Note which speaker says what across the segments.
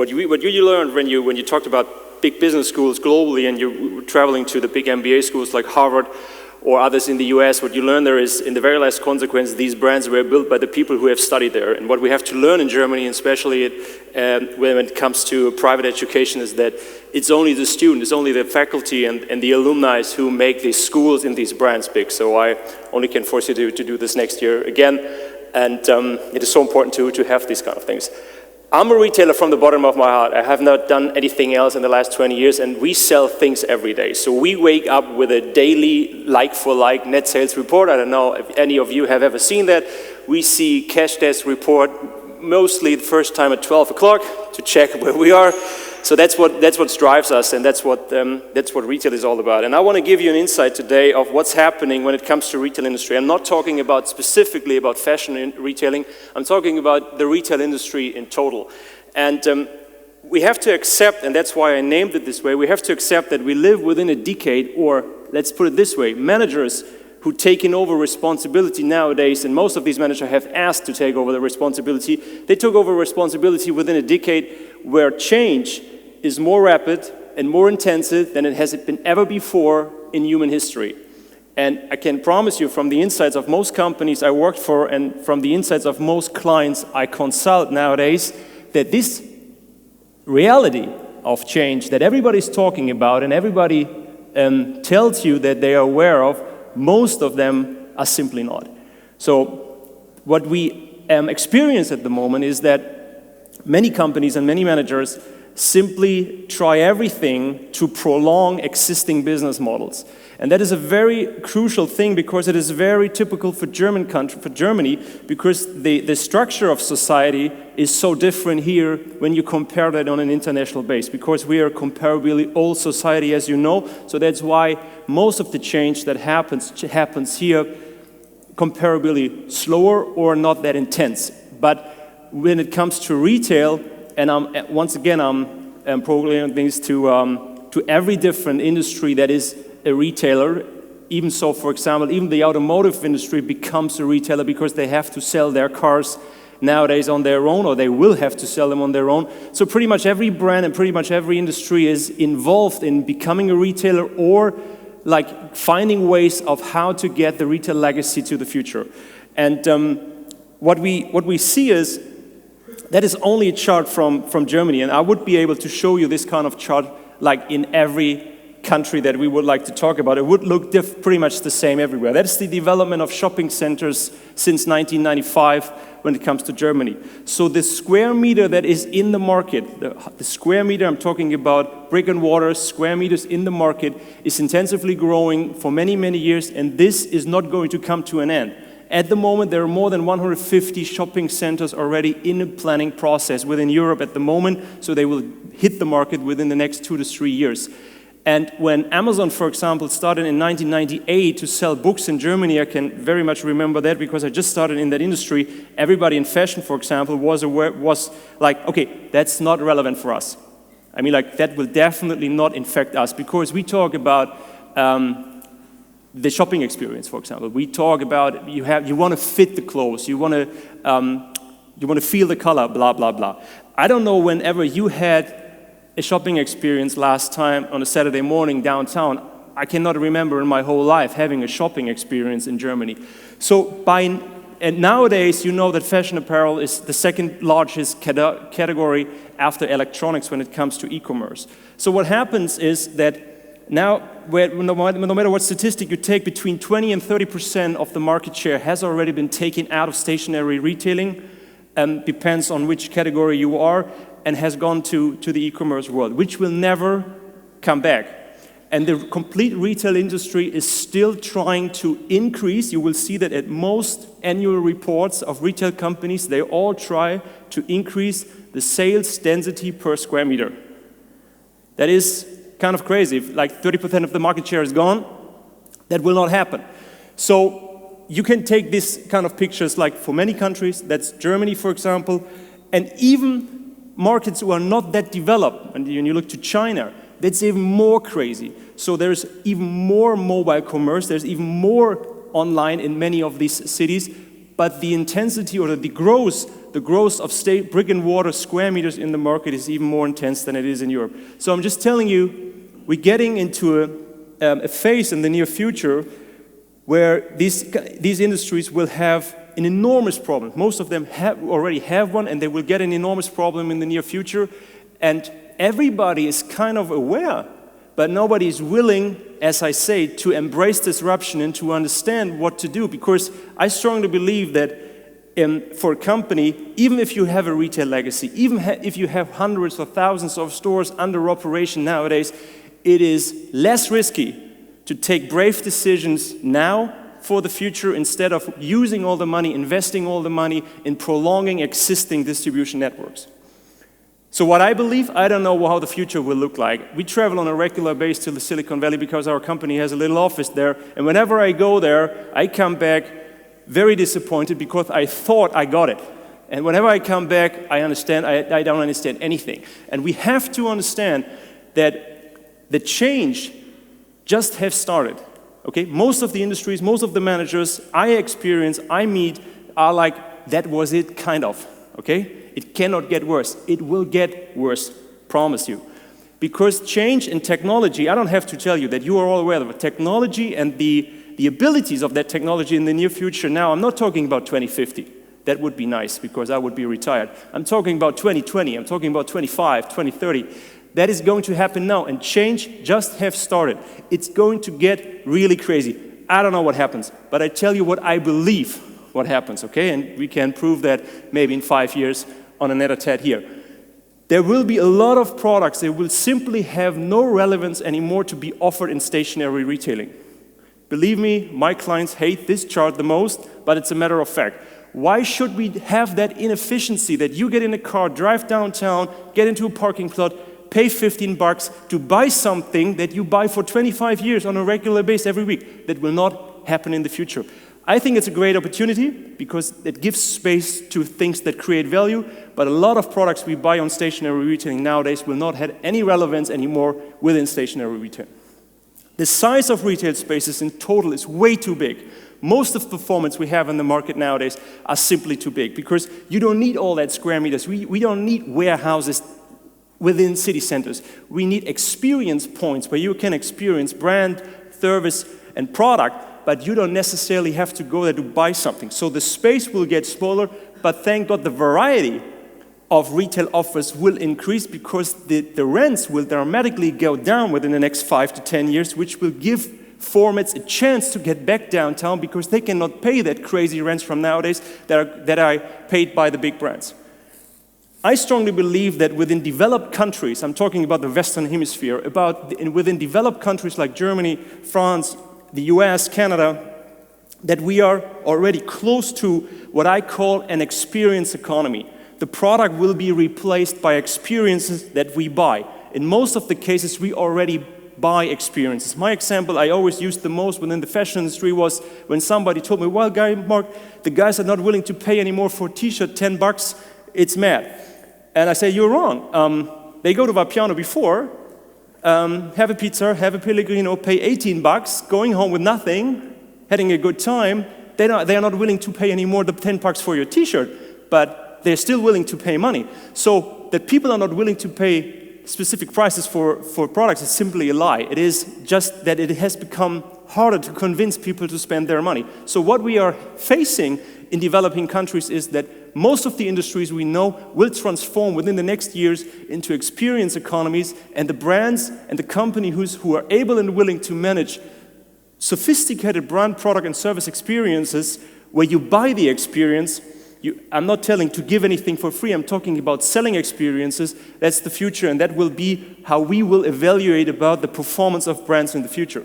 Speaker 1: What you learned when you talked about big business schools globally and you were traveling to the big MBA schools like Harvard or others in the US, what you learn there is, in the very last consequence, these brands were built by the people who have studied there. And what we have to learn in Germany, especially when it comes to private education, is that it's only the student, it's only the faculty and the alumni who make these schools and these brands big. So I only can force you to do this next year again. And it is so important to have these kind of things. I'm a retailer from the bottom of my heart. I have not done anything else in the last 20 years, and we sell things every day. So we wake up with a daily like-for-like net sales report. I don't know if any of you have ever seen that. We see cash desk report mostly the first time at 12 o'clock to check where we are. So that's what drives us, and that's what retail is all about. And I want to give you an insight today of what's happening when it comes to retail industry. I'm not talking about specifically about fashion and retailing. I'm talking about the retail industry in total. And we have to accept, and that's why I named it this way, we have to accept that we live within a decade, or let's put it this way, managers who taken over responsibility nowadays, and most of these managers have asked to take over the responsibility, they took over responsibility within a decade where change is more rapid and more intensive than it has been ever before in human history. And I can promise you from the insights of most companies I worked for and from the insights of most clients I consult nowadays, that this reality of change that everybody's talking about and everybody tells you that they are aware of, most of them are simply not. So what we experience at the moment is that many companies and many managers simply try everything to prolong existing business models. And that is a very crucial thing because it is very typical for Germany, because the structure of society is so different here when you compare that on an international base, because we are a comparably old society, as you know. So that's why most of the change that happens here comparably slower or not that intense. But when it comes to retail, and once again, I'm programming things to every different industry that is a retailer. Even so, for example, even the automotive industry becomes a retailer because they have to sell their cars nowadays on their own, or they will have to sell them on their own. So pretty much every brand and pretty much every industry is involved in becoming a retailer or like finding ways of how to get the retail legacy to the future. And what we see is that is only a chart from Germany, and I would be able to show you this kind of chart like in every country that we would like to talk about. It would look pretty much the same everywhere. That's the development of shopping centers since 1995 when it comes to Germany. So the square meter that is in the market, the square meter, I'm talking about brick and mortar, square meters in the market, is intensively growing for many, many years, and this is not going to come to an end. At the moment, there are more than 150 shopping centers already in a planning process within Europe at the moment, so they will hit the market within the next 2 to 3 years. And when Amazon, for example, started in 1998 to sell books in Germany, I can very much remember that because I just started in that industry. Everybody in fashion, for example, was like, okay, that's not relevant for us. I mean, like, that will definitely not infect us because we talk about the shopping experience, for example. We talk about you want to fit the clothes, you want to feel the color, blah, blah, blah. I don't know whenever you had a shopping experience last time on a Saturday morning downtown. I cannot remember in my whole life having a shopping experience in Germany. So and nowadays, you know that fashion apparel is the second largest category after electronics when it comes to e-commerce. So what happens is that now, no matter what statistic you take, between 20 and 30% of the market share has already been taken out of stationary retailing, depends on which category you are, and has gone to the e-commerce world, which will never come back. And the complete retail industry is still trying to increase. You will see that at most annual reports of retail companies, they all try to increase the sales density per square meter. That is kind of crazy. If like 30% of the market share is gone, that will not happen. So you can take this kind of pictures like for many countries, that's Germany, for example, and even markets who are not that developed, and when you look to China, that's even more crazy. So there's even more mobile commerce, there's even more online in many of these cities, but the intensity or the growth the growth of brick and mortar square meters in the market is even more intense than it is in Europe. So I'm just telling you, we're getting into a phase in the near future where these industries will have an enormous problem. Most of them already have one, and they will get an enormous problem in the near future. And everybody is kind of aware, but nobody is willing, as I say, to embrace disruption and to understand what to do. Because I strongly believe that for a company, even if you have a retail legacy, even if you have hundreds or thousands of stores under operation nowadays, it is less risky to take brave decisions now for the future instead of using all the money, investing all the money in prolonging existing distribution networks. So what I believe, I don't know how the future will look like. We travel on a regular basis to the Silicon Valley because our company has a little office there, and whenever I go there, I come back very disappointed because I thought I got it. And whenever I come back, I don't understand anything. And we have to understand that the change just have started. Okay, most of the industries, most of the managers I experience, I meet, are like, that was it, kind of, okay? It cannot get worse. It will get worse, promise you. Because change in technology, I don't have to tell you that you are all aware of it. Technology and the abilities of that technology in the near future. Now, I'm not talking about 2050. That would be nice because I would be retired. I'm talking about 2020. I'm talking about 25, 2030. That is going to happen now, and change just have started. It's going to get really crazy. I don't know what happens, but I tell you what I believe what happens, okay? And we can prove that maybe in 5 years on another TED here. There will be a lot of products that will simply have no relevance anymore to be offered in stationary retailing. Believe me, my clients hate this chart the most, but it's a matter of fact. Why should we have that inefficiency that you get in a car, drive downtown, get into a parking plot, pay $15 to buy something that you buy for 25 years on a regular basis every week? That will not happen in the future. I think it's a great opportunity because it gives space to things that create value, but a lot of products we buy on stationary retailing nowadays will not have any relevance anymore within stationary retail. The size of retail spaces in total is way too big. Most of the performance we have in the market nowadays are simply too big because you don't need all that square meters. We don't need warehouses within city centers. We need experience points where you can experience brand, service, and product, but you don't necessarily have to go there to buy something. So the space will get smaller, but thank God the variety of retail offers will increase because the rents will dramatically go down within the next 5 to 10 years, which will give formats a chance to get back downtown because they cannot pay that crazy rents from nowadays that are paid by the big brands. I strongly believe that within developed countries, I'm talking about the Western Hemisphere, within developed countries like Germany, France, the US, Canada, that we are already close to what I call an experience economy. The product will be replaced by experiences that we buy. In most of the cases, we already buy experiences. My example I always used the most within the fashion industry was when somebody told me, well, Mark, the guys are not willing to pay anymore for a t-shirt, $10, it's mad. And I say, you're wrong. They go to Vapiano before, have a pizza, have a Pellegrino, pay $18, going home with nothing, having a good time. They are not willing to pay anymore the $10 for your t-shirt, but they're still willing to pay money. So that people are not willing to pay specific prices for products is simply a lie. It is just that it has become harder to convince people to spend their money. So what we are facing in developing countries is that most of the industries we know will transform within the next years into experience economies, and the brands and the companies who are able and willing to manage sophisticated brand, product, and service experiences where you buy the experience. I'm not telling to give anything for free, I'm talking about selling experiences. That's the future, and that will be how we will evaluate about the performance of brands in the future.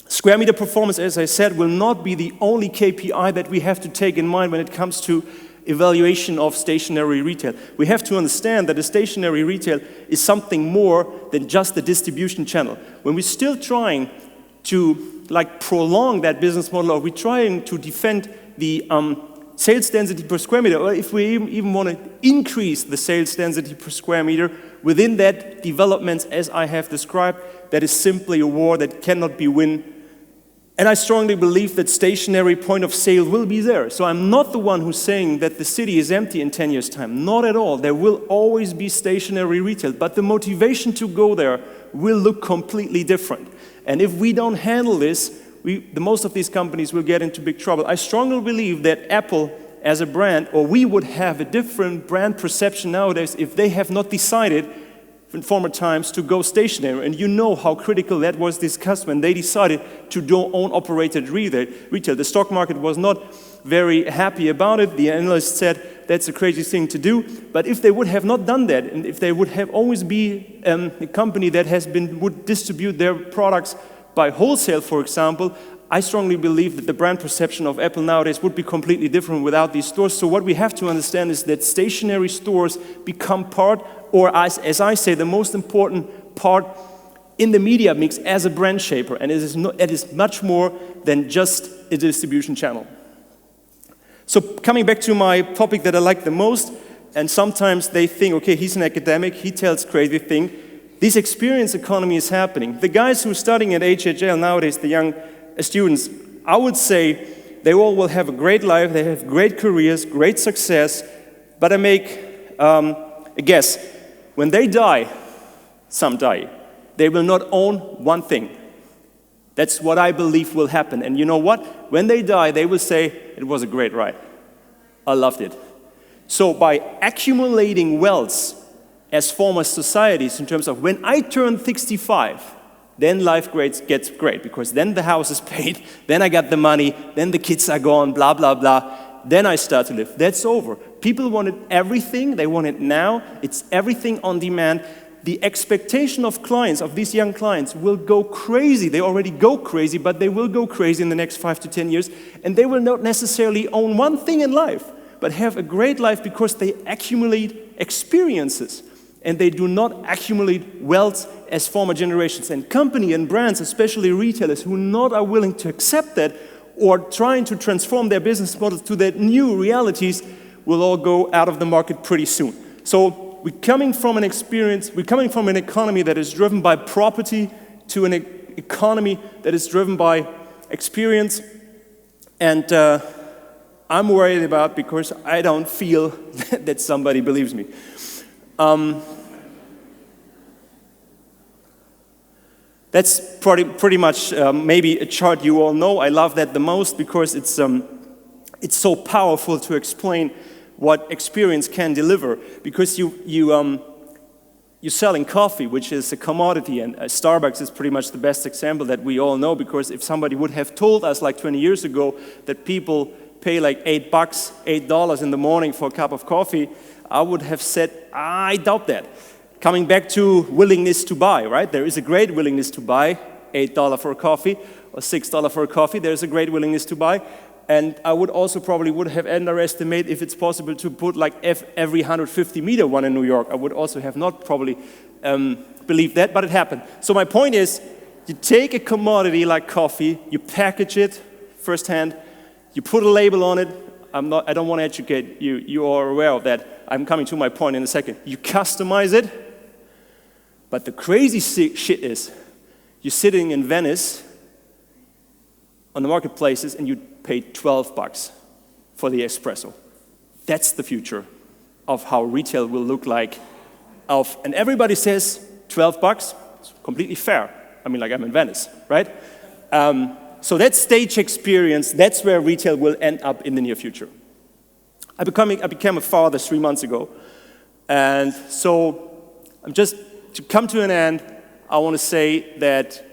Speaker 1: Square meter performance, as I said, will not be the only KPI that we have to take in mind when it comes to evaluation of stationary retail. We have to understand that a stationary retail is something more than just the distribution channel. When we're still trying to prolong that business model, or we're trying to defend the sales density per square meter, or if we even want to increase the sales density per square meter within that development as I have described, that is simply a war that cannot be won And I strongly believe that stationary point of sale will be there. So I'm not the one who's saying that the city is empty in 10 years' time. Not at all. There will always be stationary retail, but the motivation to go there will look completely different. And if we don't handle this, most of these companies will get into big trouble. I strongly believe that Apple as a brand, or we would have a different brand perception nowadays if they have not decided in former times to go stationary. And you know how critical that was discussed when they decided to do own operated retail. The stock market was not very happy about it. The analysts said that's a crazy thing to do. But if they would have not done that, and if they would have always be a company that would distribute their products by wholesale, for example, I strongly believe that the brand perception of Apple nowadays would be completely different without these stores. So what we have to understand is that stationary stores become part, or as I say, the most important part in the media mix as a brand shaper. And it is much more than just a distribution channel. So coming back to my topic that I like the most, and sometimes they think, okay, he's an academic, he tells crazy things. This experience economy is happening. The guys who are studying at HHL nowadays, the young students, I would say they all will have a great life, they have great careers, great success, but I make a guess. When they die, some die, they will not own one thing. That's what I believe will happen. And you know what? When they die, they will say, it was a great ride. I loved it. So by accumulating wealth as former societies in terms of when I turn 65, then life gets great, because then the house is paid, then I got the money, then the kids are gone, blah, blah, blah. Then I start to live. That's over. People wanted everything, they want it now, it's everything on demand. The expectation of clients, of these young clients, will go crazy. They already go crazy, but they will go crazy in the next 5 to 10 years, and they will not necessarily own one thing in life, but have a great life because they accumulate experiences. And they do not accumulate wealth as former generations. And company and brands, especially retailers, who are willing to accept that or trying to transform their business models to their new realities, will all go out of the market pretty soon. So we're coming from an economy that is driven by property to an economy that is driven by experience. And I'm worried about, because I don't feel that somebody believes me. That's pretty much maybe a chart you all know. I love that the most because it's so powerful to explain what experience can deliver. Because you're selling coffee, which is a commodity, and Starbucks is pretty much the best example that we all know. Because if somebody would have told us like 20 years ago that people pay like $8 in the morning for a cup of coffee, I would have said, I doubt that. Coming back to willingness to buy, right? There is a great willingness to buy, $8 for a coffee or $6 for a coffee. There's a great willingness to buy. And I would also probably have underestimated if it's possible to put like every 150-meter one in New York. I would also have not probably believed that, but it happened. So my point is, you take a commodity like coffee, you package it firsthand, you put a label on it. I don't want to educate you. You are aware of that. I'm coming to my point in a second. You customize it, but the crazy shit is, you're sitting in Venice on the marketplaces and you pay $12 for the espresso. That's the future of how retail will look like. And everybody says $12, it's completely fair. I mean, like I'm in Venice, right? So that stage experience, that's where retail will end up in the near future. I became a father 3 months ago. And so to come to an end, I want to say that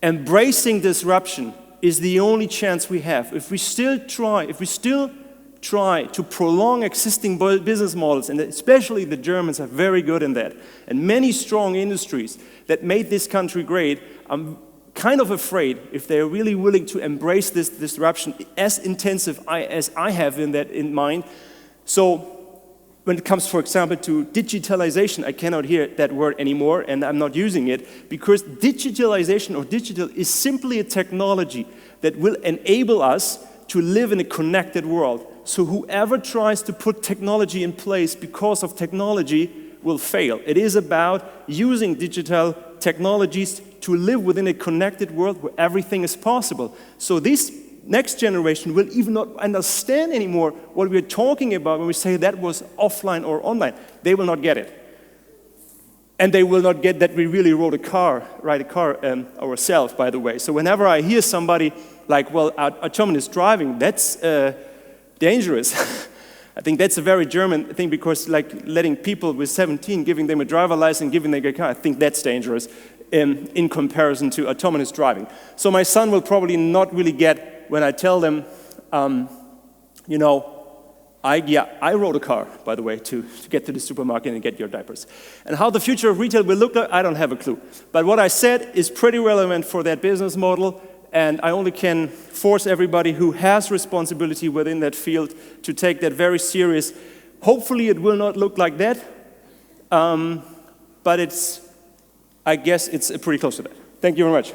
Speaker 1: embracing disruption is the only chance we have. If we still try to prolong existing business models, and especially the Germans are very good in that, and many strong industries that made this country great, I'm kind of afraid if they're really willing to embrace this disruption as intensive as I have in mind. So when it comes, for example, to digitalization, I cannot hear that word anymore, and I'm not using it, because digitalization or digital is simply a technology that will enable us to live in a connected world. So whoever tries to put technology in place because of technology will fail. It is about using digital technologies to live within a connected world where everything is possible. So this next generation will even not understand anymore what we're talking about when we say that was offline or online. They will not get it. And they will not get that we really ride a car ourselves, by the way. So whenever I hear somebody like, well, autonomous driving, that's dangerous. I think that's a very German thing, because like letting people with 17, giving them a driver license, giving them a car, I think that's dangerous in comparison to autonomous driving. So my son will probably not really get when I tell them, you know, I rode a car, by the way, to get to the supermarket and get your diapers. And how the future of retail will look like, I don't have a clue. But what I said is pretty relevant for that business model, and I only can force everybody who has responsibility within that field to take that very serious. Hopefully it will not look like that, but I guess it's pretty close to that. Thank you very much.